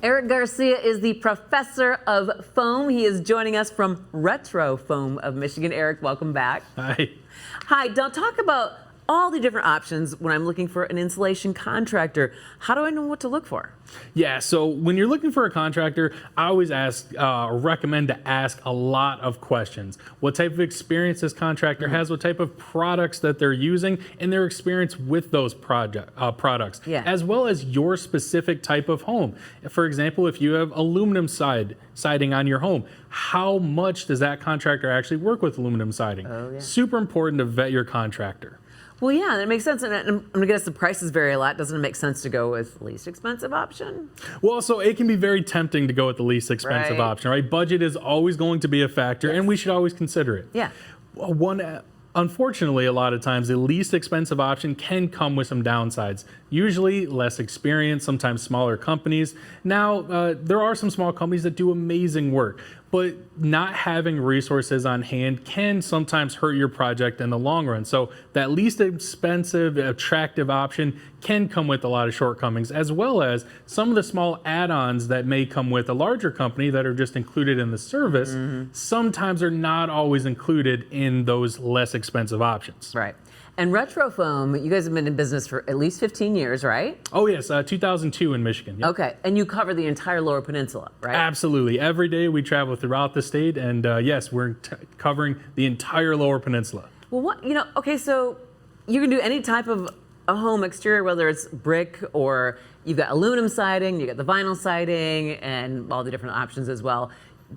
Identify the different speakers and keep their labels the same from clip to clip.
Speaker 1: Eric Garcia is the professor of foam. He is joining us from RetroFoam of Michigan. Eric, welcome back.
Speaker 2: Hi.
Speaker 1: Hi, now talk about all the different options when I'm looking for an insulation contractor. How do I know what to look for?
Speaker 2: Yeah, so when you're looking for a contractor, I always recommend to ask a lot of questions. What type of experience this contractor has, what type of products that they're using, and their experience with those products, as well as your specific type of home. For example, if you have aluminum siding on your home, how much does that contractor actually work with aluminum siding? Super important to vet your contractor.
Speaker 1: Well, yeah, that makes sense. And I'm going to guess the prices vary a lot. Doesn't it make sense to go with least expensive option?
Speaker 2: Well, so it can be very tempting to go with the least expensive option, right? Budget is always going to be a factor, and we should always consider it.
Speaker 1: Yeah.
Speaker 2: Unfortunately, a lot of times the least expensive option can come with some downsides. Usually less experience, sometimes smaller companies. Now, there are some small companies that do amazing work, but not having resources on hand can sometimes hurt your project in the long run. So that least expensive, attractive option can come with a lot of shortcomings, as well as some of the small add-ons that may come with a larger company that are just included in the service, sometimes are not always included in those less expensive options.
Speaker 1: Right. And RetroFoam, you guys have been in business for at least 15 years, right?
Speaker 2: Oh yes, 2002 in Michigan. Yep.
Speaker 1: Okay, and you cover the entire Lower Peninsula, right?
Speaker 2: Absolutely. Every day we travel throughout the state, and yes, we're covering the entire Lower Peninsula.
Speaker 1: Well, okay, so you can do any type of a home exterior, whether it's brick or you've got aluminum siding, you got the vinyl siding, and all the different options as well.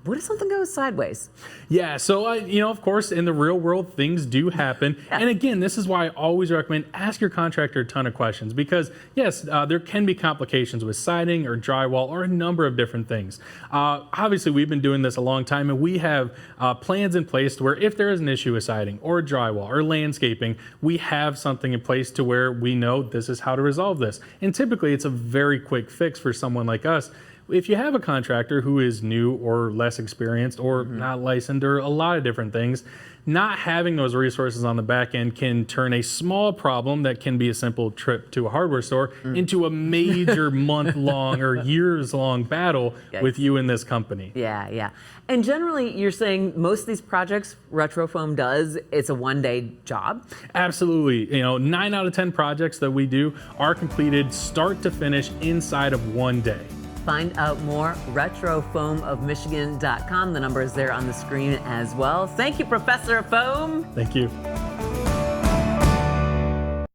Speaker 1: What if something goes sideways? Yeah,
Speaker 2: so of course, in the real world, things do happen. And again, this is why I always recommend ask your contractor a ton of questions, because yes, there can be complications with siding or drywall or a number of different things. Obviously, we've been doing this a long time, and we have plans in place to where if there is an issue with siding or drywall or landscaping, we have something in place to where we know this is how to resolve this. And typically, it's a very quick fix for someone like us. If you have a contractor who is new or less experienced or not licensed or a lot of different things, not having those resources on the back end can turn a small problem that can be a simple trip to a hardware store into a major month-long or years-long battle with you and this company.
Speaker 1: Yeah, yeah. And generally, you're saying most of these projects RetroFoam does, it's a one-day job?
Speaker 2: Absolutely. 9 out of 10 projects that we do are completed start to finish inside of one day.
Speaker 1: Find out more, RetroFoamofMichigan.com. The number is there on the screen as well. Thank you, Professor of Foam.
Speaker 2: Thank you.